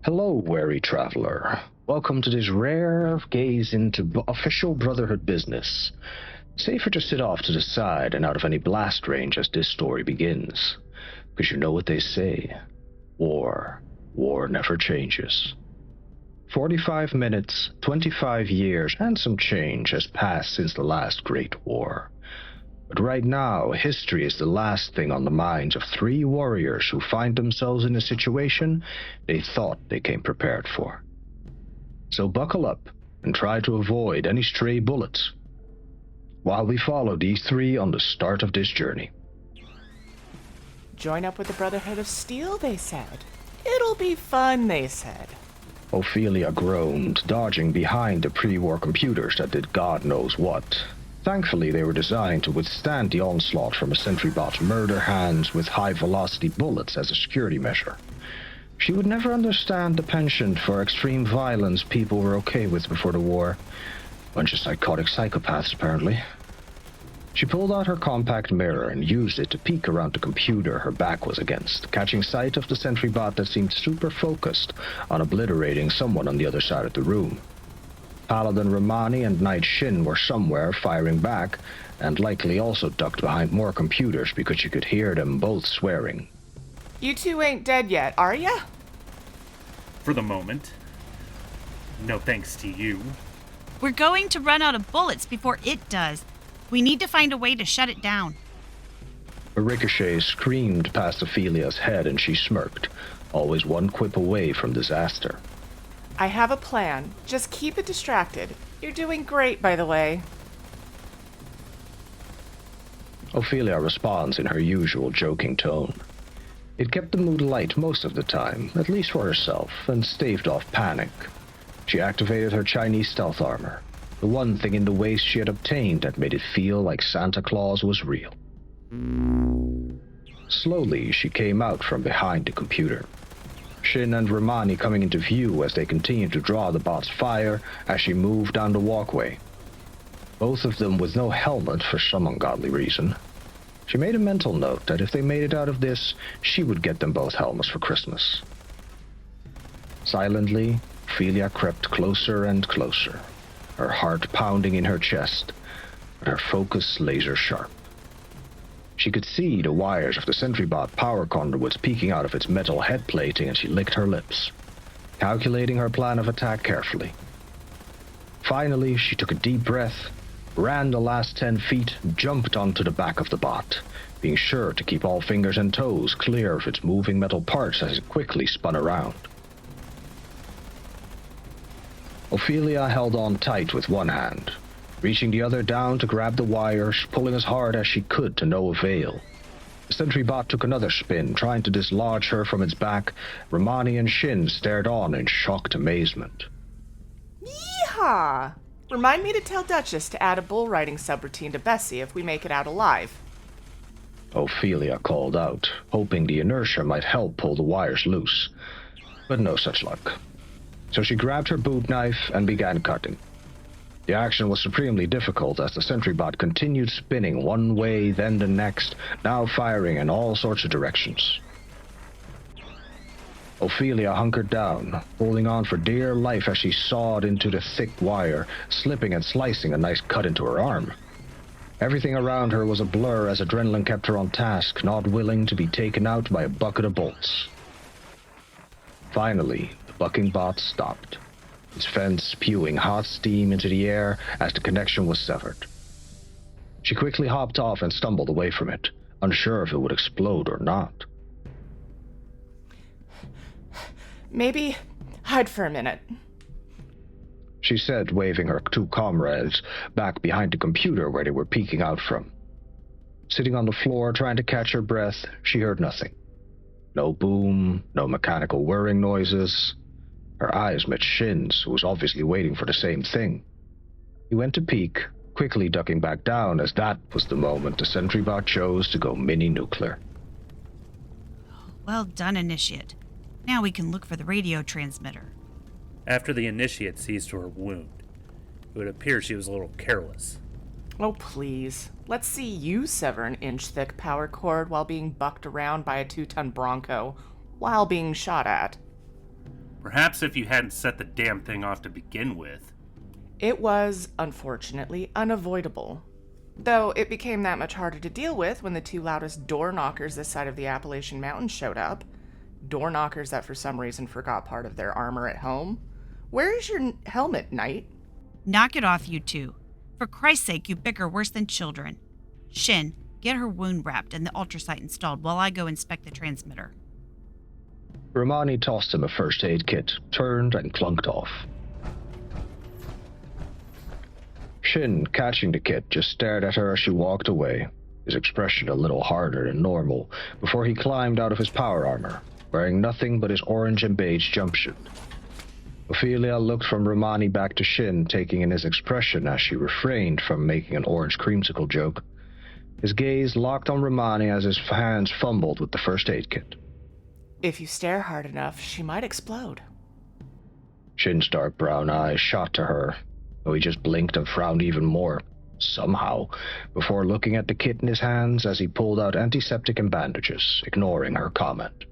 Hello, wary traveler. Welcome to this rare gaze into official Brotherhood business. Safer to sit off to the side and out of any blast range as this story begins. Because you know what they say. War never changes. 45 minutes, 25 years, and some change has passed since the last Great War. But right now, history is the last thing on the minds of three warriors who find themselves in a situation they thought they came prepared for. So buckle up and try to avoid any stray bullets while we follow these three on the start of this journey. Join up with the Brotherhood of Steel, they said. It'll be fun, they said. Ophelia groaned, dodging behind the pre-war computers that did God knows what. Thankfully, they were designed to withstand the onslaught from a sentry bot's murder hands with high-velocity bullets as a security measure. She would never understand the penchant for extreme violence people were okay with before the war. Bunch of psychotic psychopaths, apparently. She pulled out her compact mirror and used it to peek around the computer her back was against, catching sight of the sentry bot that seemed super focused on obliterating someone on the other side of the room. Paladin Romani and Knight Shin were somewhere firing back, and likely also ducked behind more computers because you could hear them both swearing. You two ain't dead yet, are ya? For the moment. No thanks to you. We're going to run out of bullets before it does. We need to find a way to shut it down. A ricochet screamed past Ophelia's head and she smirked, always one quip away from disaster. I have a plan. Just keep it distracted. You're doing great, by the way. Ophelia responds in her usual joking tone. It kept the mood light most of the time, at least for herself, and staved off panic. She activated her Chinese stealth armor, the one thing in the waste she had obtained that made it feel like Santa Claus was real. Slowly, she came out from behind the computer. Shin and Romani coming into view as they continued to draw the bot's fire as she moved down the walkway. Both of them with no helmet for some ungodly reason. She made a mental note that if they made it out of this, she would get them both helmets for Christmas. Silently, Ophelia crept closer and closer, her heart pounding in her chest, but her focus laser sharp. She could see the wires of the SentryBot power conduits peeking out of its metal head plating, and she licked her lips, calculating her plan of attack carefully. Finally, she took a deep breath, ran the last 10 feet, jumped onto the back of the bot, being sure to keep all fingers and toes clear of its moving metal parts as it quickly spun around. Ophelia held on tight with one hand, reaching the other down to grab the wires, pulling as hard as she could to no avail. The sentry bot took another spin, trying to dislodge her from its back. Romani and Shin stared on in shocked amazement. Yeehaw! Remind me to tell Duchess to add a bull riding subroutine to Bessie if we make it out alive. Ophelia called out, hoping the inertia might help pull the wires loose. But no such luck. So she grabbed her boot knife and began cutting. The action was supremely difficult as the SentryBot continued spinning one way, then the next, now firing in all sorts of directions. Ophelia hunkered down, holding on for dear life as she sawed into the thick wire, slipping and slicing a nice cut into her arm. Everything around her was a blur as adrenaline kept her on task, not willing to be taken out by a bucket of bolts. Finally, the bucking bot stopped, its fence spewing hot steam into the air as the connection was severed. She quickly hopped off and stumbled away from it, unsure if it would explode or not. Maybe hide for a minute, she said, waving her two comrades back behind the computer where they were peeking out from. Sitting on the floor trying to catch her breath, she heard nothing. No boom, no mechanical whirring noises. Her eyes met Shin's, who was obviously waiting for the same thing. He went to peek, quickly ducking back down as that was the moment the SentryBot chose to go mini-nuclear. Well done, Initiate. Now we can look for the radio transmitter. After the Initiate sees to her wound, it would appear she was a little careless. Oh, please. Let's see you sever an inch-thick power cord while being bucked around by a 2-ton Bronco, while being shot at. Perhaps if you hadn't set the damn thing off to begin with. It was, unfortunately, unavoidable. Though it became that much harder to deal with when the two loudest door knockers this side of the Appalachian Mountains showed up. Door knockers that for some reason forgot part of their armor at home. Where is your helmet, Knight? Knock it off, you two. For Christ's sake, you bicker worse than children. Shin, get her wound wrapped and the ultrasight installed while I go inspect the transmitter. Romani tossed him a first aid kit, turned and clunked off. Shin, catching the kit, just stared at her as she walked away, his expression a little harder than normal, before he climbed out of his power armor, wearing nothing but his orange and beige jumpsuit. Ophelia looked from Romani back to Shin, taking in his expression as she refrained from making an orange creamsicle joke. His gaze locked on Romani as his hands fumbled with the first aid kit. If you stare hard enough, she might explode. Shin's dark brown eyes shot to her, though he just blinked and frowned even more, somehow, before looking at the kit in his hands as he pulled out antiseptic and bandages, ignoring her comment.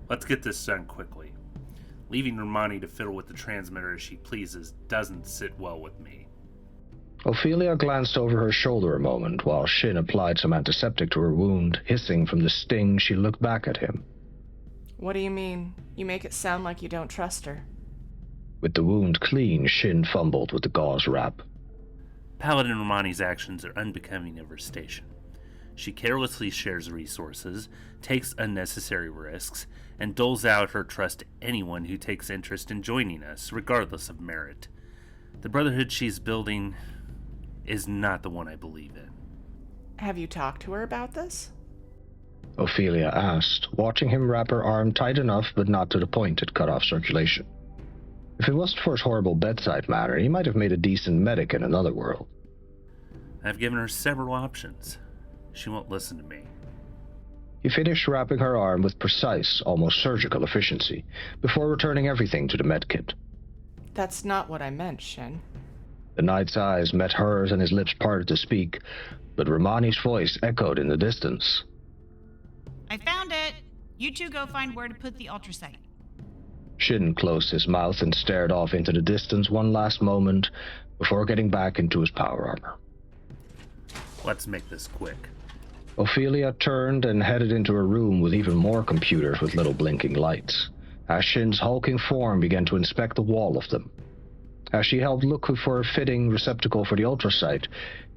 Let's get this done quickly. Leaving Romani to fiddle with the transmitter as she pleases doesn't sit well with me. Ophelia glanced over her shoulder a moment while Shin applied some antiseptic to her wound. Hissing from the sting, she looked back at him. What do you mean? You make it sound like you don't trust her. With the wound clean, Shin fumbled with the gauze wrap. Paladin Romani's actions are unbecoming of her station. She carelessly shares resources, takes unnecessary risks, and doles out her trust to anyone who takes interest in joining us, regardless of merit. The Brotherhood she's building is not the one I believe in. Have you talked to her about this? Ophelia asked, watching him wrap her arm tight enough but not to the point it cut off circulation. If it wasn't for his horrible bedside manner, he might have made a decent medic in another world. I've given her several options. She won't listen to me. He finished wrapping her arm with precise, almost surgical efficiency, before returning everything to the medkit. That's not what I meant, Shin. The knight's eyes met hers and his lips parted to speak, but Romani's voice echoed in the distance. I found it! You two go find where to put the ultrasight. Shin closed his mouth and stared off into the distance one last moment before getting back into his power armor. Let's make this quick. Ophelia turned and headed into a room with even more computers with little blinking lights, as Shin's hulking form began to inspect the wall of them. As she held looking for a fitting receptacle for the ultrasight,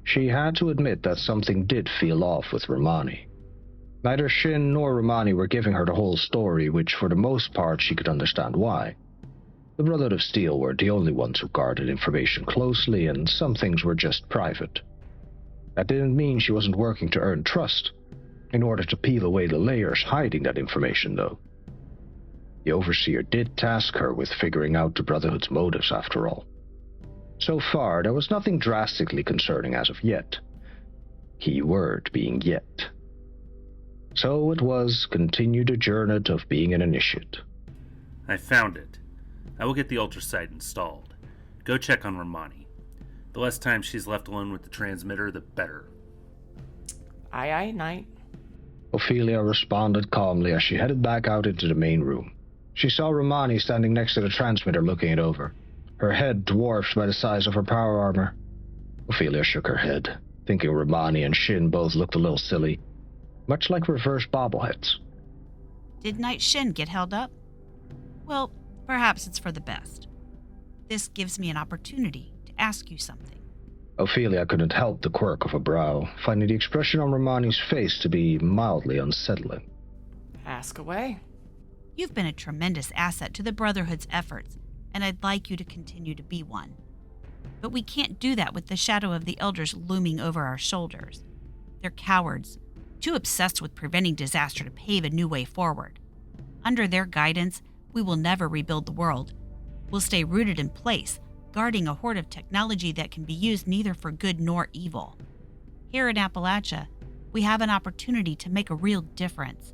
she had to admit that something did feel off with Romani. Neither Shin nor Romani were giving her the whole story, which for the most part she could understand why. The Brotherhood of Steel were the only ones who guarded information closely, and some things were just private. That didn't mean she wasn't working to earn trust, in order to peel away the layers hiding that information, though. The Overseer did task her with figuring out the Brotherhood's motives, after all. So far, there was nothing drastically concerning as of yet. Key word being yet. So it was continued a journey of being an initiate. I found it. I will get the ultrasight installed. Go check on Romani. The less time she's left alone with the transmitter, the better. Aye, aye, Knight. Ophelia responded calmly as she headed back out into the main room. She saw Romani standing next to the transmitter looking it over, her head dwarfed by the size of her power armor. Ophelia shook her head, thinking Romani and Shin both looked a little silly, much like reverse bobbleheads. Did Knight Shin get held up? Well, perhaps it's for the best. This gives me an opportunity to ask you something. Ophelia couldn't help the quirk of a brow, finding the expression on Romani's face to be mildly unsettling. Ask away. You've been a tremendous asset to the Brotherhood's efforts, and I'd like you to continue to be one. But we can't do that with the shadow of the Elders looming over our shoulders. They're cowards, too obsessed with preventing disaster to pave a new way forward. Under their guidance, we will never rebuild the world. We'll stay rooted in place, guarding a hoard of technology that can be used neither for good nor evil. Here in Appalachia, we have an opportunity to make a real difference,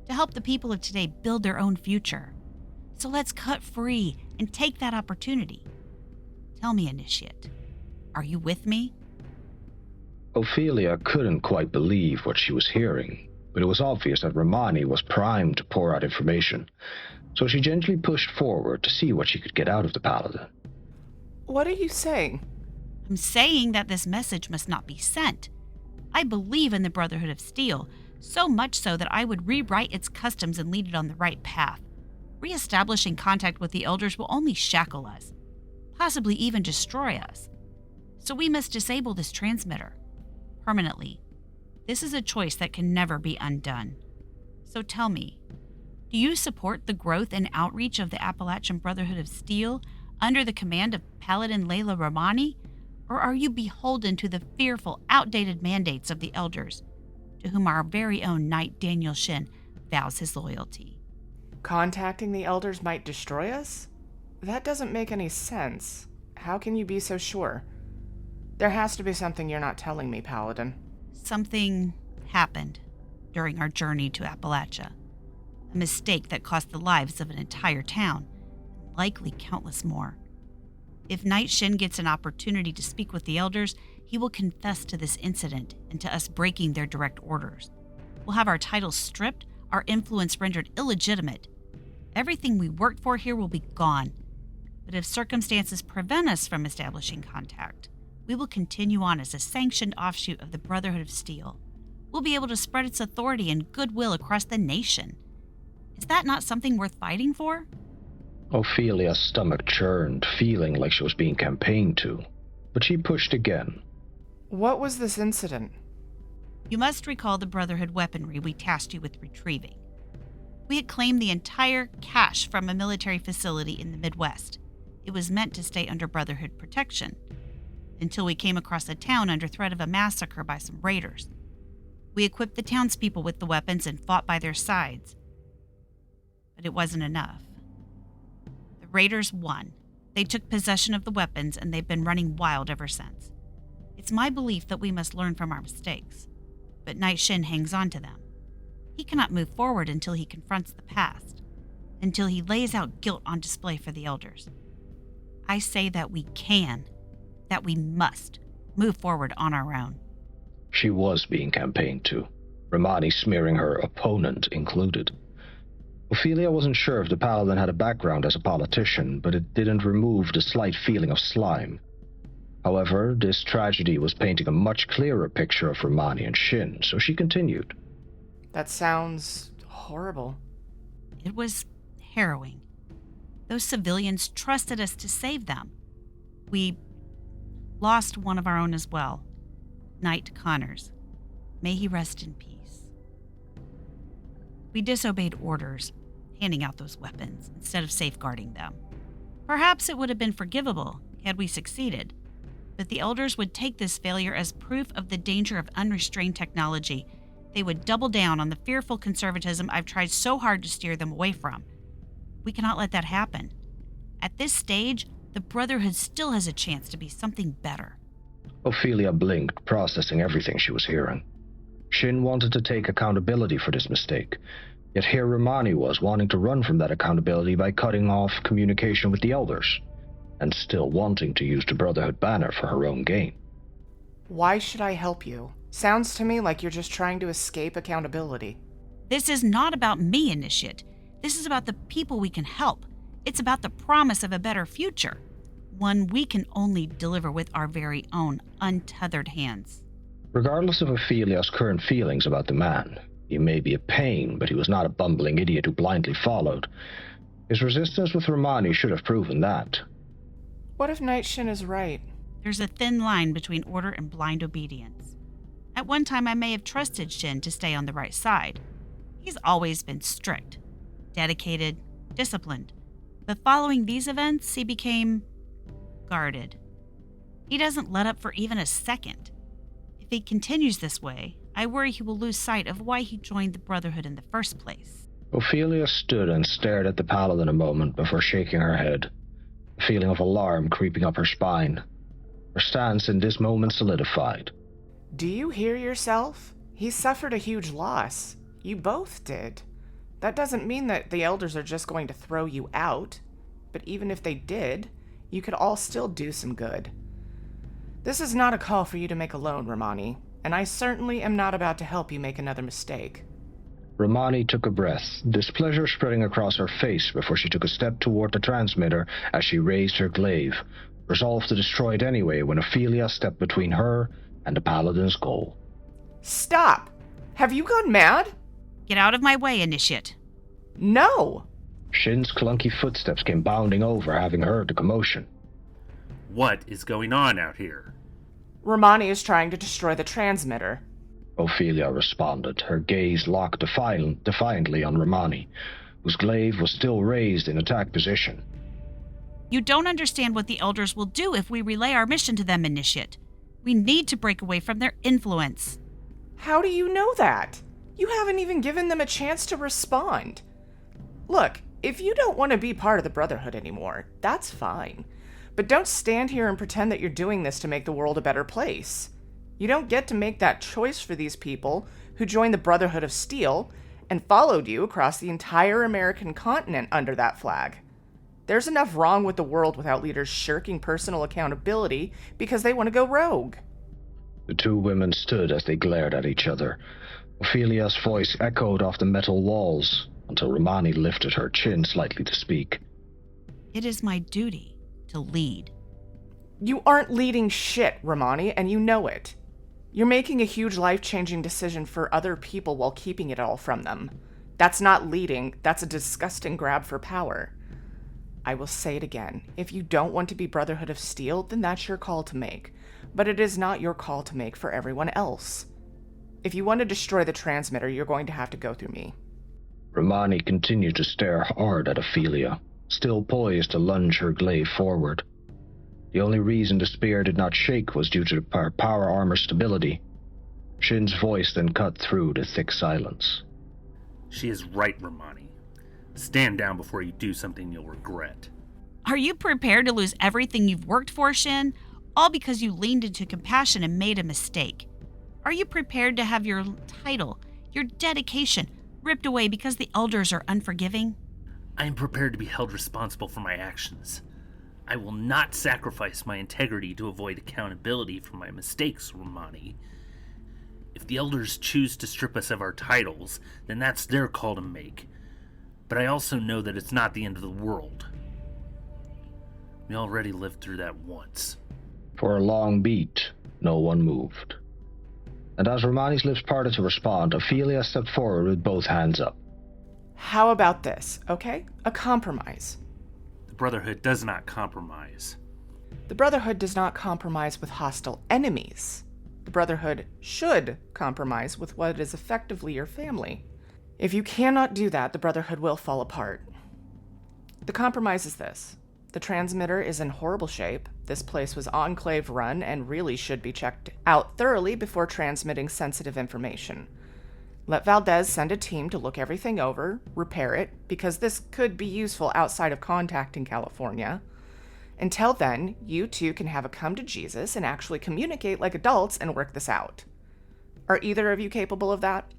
to help the people of today build their own future. So let's cut free and take that opportunity. Tell me, Initiate, are you with me? Ophelia couldn't quite believe what she was hearing, but it was obvious that Romani was primed to pour out information. so she gently pushed forward to see what she could get out of the paladin. What are you saying? I'm saying that this message must not be sent. I believe in the Brotherhood of Steel, so much so that I would rewrite its customs and lead it on the right path. Reestablishing contact with the Elders will only shackle us, possibly even destroy us. So we must disable this transmitter permanently. This is a choice that can never be undone. So tell me, do you support the growth and outreach of the Appalachian Brotherhood of Steel under the command of Paladin Layla Romani? Or are you beholden to the fearful, outdated mandates of the Elders, to whom our very own Knight Daniel Shin vows his loyalty? Contacting the Elders might destroy us? That doesn't make any sense. How can you be so sure? There has to be something you're not telling me, Paladin. Something happened during our journey to Appalachia. A mistake that cost the lives of an entire town, likely countless more. If Knight Shin gets an opportunity to speak with the Elders, he will confess to this incident and to us breaking their direct orders. We'll have our titles stripped, our influence rendered illegitimate. Everything we worked for here will be gone. But if circumstances prevent us from establishing contact, we will continue on as a sanctioned offshoot of the Brotherhood of Steel. We'll be able to spread its authority and goodwill across the nation. Is that not something worth fighting for? Ophelia's stomach churned, feeling like she was being campaigned to, but she pushed again. What was this incident? You must recall the Brotherhood weaponry we tasked you with retrieving. We had claimed the entire cache from a military facility in the Midwest. It was meant to stay under Brotherhood protection, until we came across a town under threat of a massacre by some raiders. We equipped the townspeople with the weapons and fought by their sides. But it wasn't enough. The raiders won. They took possession of the weapons, and they've been running wild ever since. It's my belief that we must learn from our mistakes, but Knight Shin hangs on to them. He cannot move forward until he confronts the past, until he lays out guilt on display for the Elders. I say that we can, that we must, move forward on our own. She was being campaigned to, Romani smearing her opponent included. Ophelia wasn't sure if the paladin had a background as a politician, but it didn't remove the slight feeling of slime. However, this tragedy was painting a much clearer picture of Romani and Shin, so she continued. That sounds horrible. It was harrowing. Those civilians trusted us to save them. We lost one of our own as well, Knight Connors. May he rest in peace. We disobeyed orders, handing out those weapons instead of safeguarding them. Perhaps it would have been forgivable had we succeeded, but the Elders would take this failure as proof of the danger of unrestrained technology. They would double down on the fearful conservatism I've tried so hard to steer them away from. We cannot let that happen. At this stage, the Brotherhood still has a chance to be something better. Ophelia blinked, processing everything she was hearing. Shin wanted to take accountability for this mistake, yet here Romani was wanting to run from that accountability by cutting off communication with the Elders, and still wanting to use the Brotherhood banner for her own gain. Why should I help you? Sounds to me like you're just trying to escape accountability. This is not about me, Initiate. This is about the people we can help. It's about the promise of a better future, one we can only deliver with our very own untethered hands. Regardless of Ophelia's current feelings about the man, he may be a pain, but he was not a bumbling idiot who blindly followed. His resistance with Romani should have proven that. What if Knight Shin is right? There's a thin line between order and blind obedience. At one time, I may have trusted Shin to stay on the right side. He's always been strict, dedicated, disciplined. But following these events, he became guarded. He doesn't let up for even a second. If he continues this way, I worry he will lose sight of why he joined the Brotherhood in the first place. Ophelia stood and stared at the paladin a moment before shaking her head, a feeling of alarm creeping up her spine. Her stance in this moment solidified. Do you hear yourself? He suffered a huge loss. You both did. That doesn't mean that the Elders are just going to throw you out, but even if they did, you could all still do some good. This is not a call for you to make alone, Romani, and I certainly am not about to help you make another mistake. Romani took a breath, displeasure spreading across her face before she took a step toward the transmitter as she raised her glaive, resolved to destroy it anyway when Ophelia stepped between her and the Paladin's goal. Stop! Have you gone mad? Get out of my way, Initiate. No! Shin's clunky footsteps came bounding over, having heard the commotion. What is going on out here? Romani is trying to destroy the transmitter. Ophelia responded, her gaze locked defiantly on Romani, whose glaive was still raised in attack position. You don't understand what the Elders will do if we relay our mission to them, Initiate. We need to break away from their influence. How do you know that? You haven't even given them a chance to respond. Look, if you don't want to be part of the Brotherhood anymore, that's fine. But don't stand here and pretend that you're doing this to make the world a better place. You don't get to make that choice for these people who joined the Brotherhood of Steel and followed you across the entire American continent under that flag. There's enough wrong with the world without leaders shirking personal accountability because they want to go rogue. The two women stood as they glared at each other. Ophelia's voice echoed off the metal walls until Romani lifted her chin slightly to speak. It is my duty to lead. You aren't leading shit, Romani, and you know it. You're making a huge life-changing decision for other people while keeping it all from them. That's not leading, that's a disgusting grab for power. I will say it again. If you don't want to be Brotherhood of Steel, then that's your call to make. But it is not your call to make for everyone else. If you want to destroy the transmitter, you're going to have to go through me. Romani continued to stare hard at Ophelia, still poised to lunge her glaive forward. The only reason the spear did not shake was due to the power armor stability. Shin's voice then cut through the thick silence. She is right, Romani. Stand down before you do something you'll regret. Are you prepared to lose everything you've worked for, Shin? All because you leaned into compassion and made a mistake. Are you prepared to have your title, your dedication, ripped away because the Elders are unforgiving? I am prepared to be held responsible for my actions. I will not sacrifice my integrity to avoid accountability for my mistakes, Romani. If the Elders choose to strip us of our titles, then that's their call to make. But I also know that it's not the end of the world. We already lived through that once. For a long beat, no one moved. And as Romani's lips parted to respond, Ophelia stepped forward with both hands up. How about this, okay? A compromise. The Brotherhood does not compromise. The Brotherhood does not compromise with hostile enemies. The Brotherhood should compromise with what is effectively your family. If you cannot do that, the Brotherhood will fall apart. The compromise is this. The transmitter is in horrible shape. This place was enclave run and really should be checked out thoroughly before transmitting sensitive information. Let Valdez send a team to look everything over, repair it, because this could be useful outside of contacting California. Until then, you two can have a come to Jesus and actually communicate like adults and work this out. Are either of you capable of that?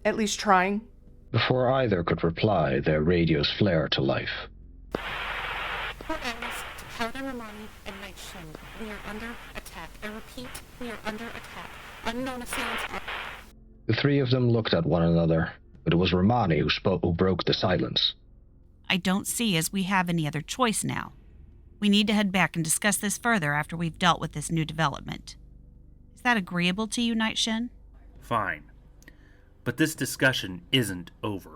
At least trying? Before either could reply, their radios flared to life. Powder Romani and Night Shin. We are under attack. I repeat, we are under attack. Unknown assailants are... The three of them looked at one another, but it was Romani who broke the silence. I don't see as we have any other choice now. We need to head back and discuss this further after we've dealt with this new development. Is that agreeable to you, Night Shin? Fine. But this discussion isn't over.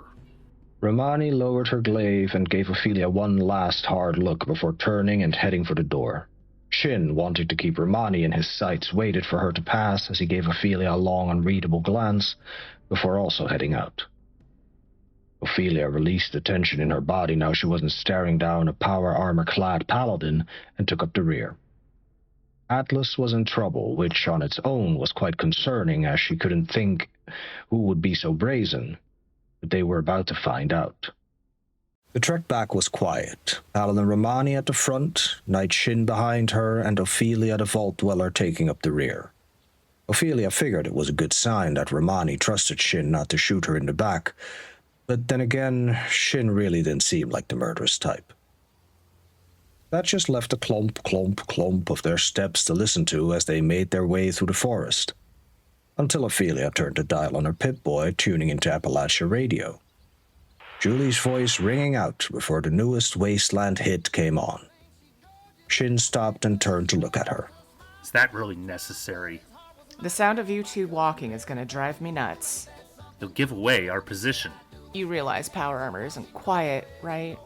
Romani lowered her glaive and gave Ophelia one last hard look before turning and heading for the door. Shin, wanting to keep Romani in his sights, waited for her to pass as he gave Ophelia a long, unreadable glance before also heading out. Ophelia released the tension in her body now she wasn't staring down a power armor-clad paladin and took up the rear. Atlas was in trouble, which on its own was quite concerning as she couldn't think who would be so brazen. But they were about to find out. The trek back was quiet. Paladin Romani at the front, Night Shin behind her, and Ophelia the Vault Dweller taking up the rear. Ophelia figured it was a good sign that Romani trusted Shin not to shoot her in the back, but then again, Shin really didn't seem like the murderous type. That just left a clump of their steps to listen to as they made their way through the forest. until Ophelia turned to dial on her Pip-Boy, tuning into Appalachia radio. Julie's voice ringing out before the newest Wasteland hit came on. Shin stopped and turned to look at her. Is that really necessary? The sound of you two walking is going to drive me nuts. You'll give away our position. You realize power armor isn't quiet, right?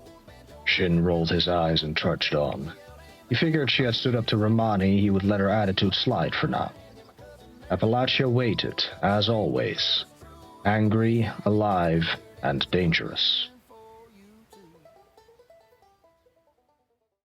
Shin rolled his eyes and trudged on. He figured she had stood up to Romani, he would let her attitude slide for now. Appalachia waited, as always. Angry, alive, and dangerous.